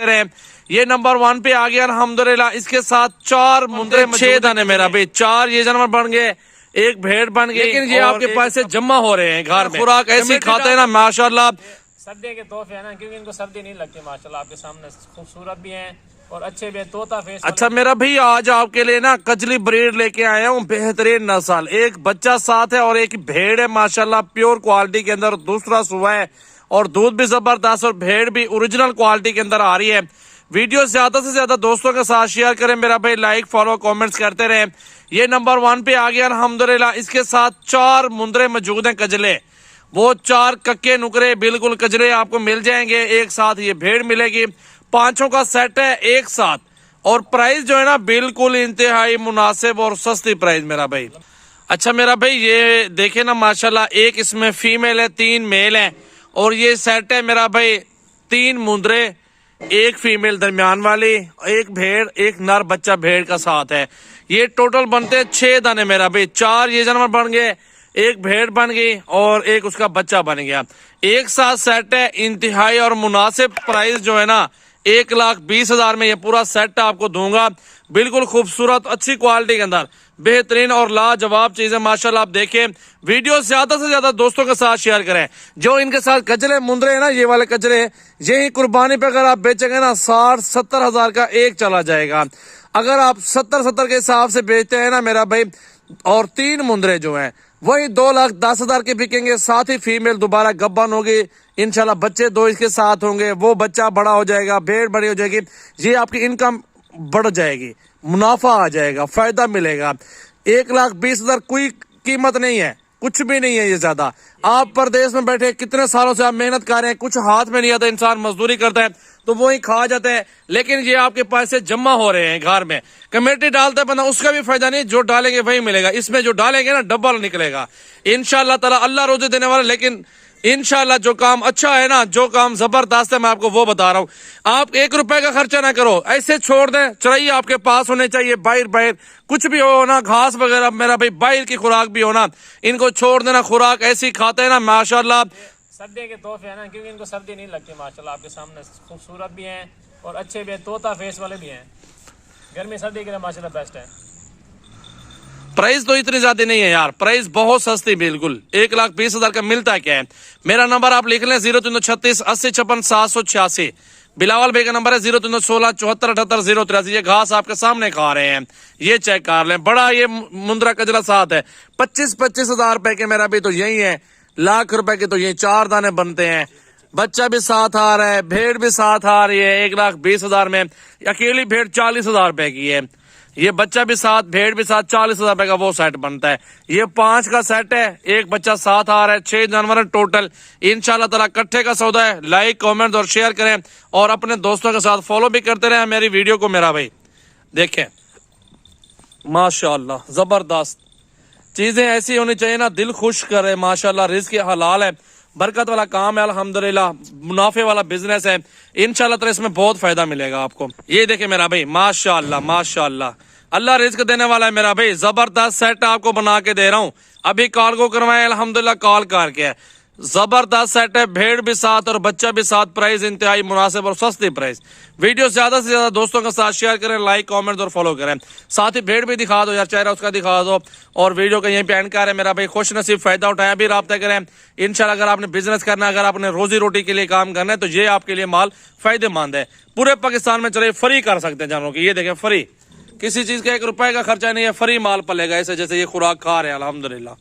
रहे हैं। ये नंबर 1 पे आ गया अल्हम्दुलिल्लाह। इसके साथ 4 मुंदरे 6 दाने मेरा भाई, 4 ये जानवर बन गए, एक भेड़ बन गई, लेकिन ये आपके पास से जमा हो रहे हैं घर में। खुराक ऐसी खाते हैं ना माशाल्लाह। सर्दी के तोहफे है ना, क्योंकि इनको सर्दी नहीं लगती माशाल्लाह। आपके सामने खूबसूरत भी हैं और अच्छे भी हैं, तोता फेस। अच्छा मेरा भाई, आज आपके लिए ना कजली ब्रीड लेके आया हूँ, बेहतरीन नस्ल। एक बच्चा साथ है और एक भेड़ है माशाल्लाह, प्योर क्वालिटी के अंदर। दूसरा सुबह है और दूध भी जबरदस्त और भेड़ भी ओरिजिनल क्वालिटी के अंदर आ रही है। वीडियो ज्यादा से ज्यादा दोस्तों के साथ शेयर करें मेरा भाई, लाइक फॉलो कमेंट्स करते रहे। ये नंबर 1 पे आ गया अल्हम्दुलिल्लाह। इसके साथ 4 मुंदरे मौजूद हैं कजले, वो 4 कक्के नुकरे बिल्कुल कजरे आपको मिल जाएंगे। एक साथ ये भेड़ मिलेगी, 5 का सेट है एक साथ। और प्राइस जो है ना बिल्कुल इंतहाई मुनासिब और सस्ती प्राइस मेरा भाई। अच्छा मेरा भाई, ये देखे ना माशाल्लाह, एक इसमें फीमेल है, 3 मेल है। और ये सेट है मेरा भाई, 3 मुंदरे, एक फीमेल दरमियान वाली, एक भेड़, एक नर बच्चा भेड़ का साथ है। ये टोटल बनते हैं 6 दाने मेरा भाई। 4 ये जानवर बन गए, एक भेड़ बन गई और एक उसका बच्चा बन गया। एक साथ सेट है, इंतहाई और मुनासिब प्राइस जो है ना 1,20,000 में ये पूरा सेट आपको दूंगा। बिल्कुल खूबसूरत अच्छी क्वालिटी के अंदर बेहतरीन और लाजवाब चीजें माशाल्लाह। आप देखें, वीडियो ज्यादा से ज्यादा दोस्तों के साथ शेयर करें। जो इनके साथ कजरे मुंदरे है ना, ये वाले कजरे, यही कुर्बानी पे अगर आप बेचेंगे ना 60-70 हजार का एक चला जाएगा। अगर आप 70 के हिसाब से बेचते हैं ना मेरा भाई, और 3 मुंदरे जो है वही 2,10,000 के बिकेंगे। साथ ही फीमेल दोबारा गब्बन होगी इंशाल्लाह, बच्चे 2 इसके साथ होंगे, वो बच्चा बड़ा हो जाएगा, भेड़ बड़ी हो जाएगी। ये आपकी इनकम बढ़ जाएगी, मुनाफा आ जाएगा, फायदा मिलेगा। 1,20,000 कोई कीमत नहीं है, कुछ भी नहीं है ये ज्यादा। आप परदेश में बैठे कितने सालों से आप मेहनत कर रहे हैं, कुछ हाथ में नहीं आता, इंसान मजदूरी करता है तो वो ही खा जाता है। लेकिन ये आपके पास से जमा हो रहे हैं घर में। कमेटी डालता है बंदा, उसका भी फायदा नहीं, जो डालेंगे वही मिलेगा। इसमें जो डालेंगे ना डबल निकलेगा इंशाल्लाह ताला। अल्लाह रोजे देने वाला, लेकिन इंशाल्लाह जो काम अच्छा है ना, जो काम जबरदस्त है, मैं आपको वो बता रहा हूँ। आप 1 रुपए का खर्चा ना करो, ऐसे छोड़ दें। चराइए आपके पास होने चाहिए, बाहर कुछ भी हो ना, घास वगैरह मेरा भाई, बाहर की खुराक भी हो ना, इनको छोड़ देना। खुराक ऐसी खाते हैं ना माशाल्लाह। सर्दी के तोहफे है ना, क्योंकि इनको सर्दी नहीं लगती माशाल्लाह। आपके सामने खूबसूरत भी हैं और अच्छे भी हैं, तोता फेस वाले भी हैं। गर्मी सर्दी के लिए माशाल्लाह बेस्ट है। प्राइस तो इतनी ज्यादा नहीं है यार, प्राइस बहुत सस्ती, बिल्कुल 1,20,000 का मिलता क्या है। मेरा नंबर आप लिख लें 0336 80 56 786। बिलावल भाई का नंबर है 0316 74 78 083। ये घास आपके सामने खा रहे हैं, ये चेक कर लें। बड़ा ये मुंदरा कजला साथ है, 25-25 हजार रुपए के मेरा भी तो यही है। लाख रुपए के तो ये 4 दाने बनते हैं। बच्चा भी साथ आ रहा है, भेड़ भी साथ आ रही है। 1,20,000 में अकेली भेड़ 40,000 रुपए की है। ये बच्चा भी साथ, भेड़ भी साथ, 40,000 रुपए का वो सेट बनता है। ये 5 का सेट है, एक बच्चा साथ आ रहा है, 6 जानवर है टोटल। इंशाल्लाह ताला इकट्ठे का सौदा है। लाइक कमेंट और शेयर करें और अपने दोस्तों के साथ फॉलो भी करते रहे मेरी वीडियो को मेरा भाई। देखें माशाल्लाह जबरदस्त चीजें ऐसी होनी चाहिए ना, दिल खुश करे माशाल्लाह। रिज़्क़ हलाल है, बरकत वाला काम है अल्हम्दुलिल्लाह, मुनाफे वाला बिजनेस है। इंशाल्लाह ताला इसमें बहुत फायदा मिलेगा आपको। ये देखे मेरा भाई माशाल्लाह माशाल्लाह, अल्लाह रिज़्क़ देने वाला है मेरा भाई। जबरदस्त सेट आपको बना के दे रहा हूँ। अभी कॉल को करवाए अल्हम्दुलिल्लाह, कॉल करके जबरदस्त सेट है, भेड़ भी साथ और बच्चा भी साथ। प्राइस इंतहाई मुनासिब और सस्ती प्राइस। वीडियो ज्यादा से ज्यादा दोस्तों के साथ शेयर करें, लाइक कमेंट और फॉलो करें। साथ ही भेड़ भी दिखा दो यार, चेहरा उसका दिखा दो। और वीडियो का यहीं पे एंड कर है मेरा भाई। खुश नसीब फायदा उठाया भी राब्ता करें इंशाल्लाह। अगर आपने बिजनेस करना है, अगर आपने रोजी रोटी के लिए काम करना है, तो ये आपके लिए माल फायदेमंद है। पूरे पाकिस्तान में चले फ्री कर सकते हैं जानवरों की। ये देखें फ्री, किसी चीज का 1 रुपए का खर्चा नहीं है, फ्री माल पलेगा ऐसे जैसे ये खुराक खा रहे हैं अल्हम्दुलिल्लाह।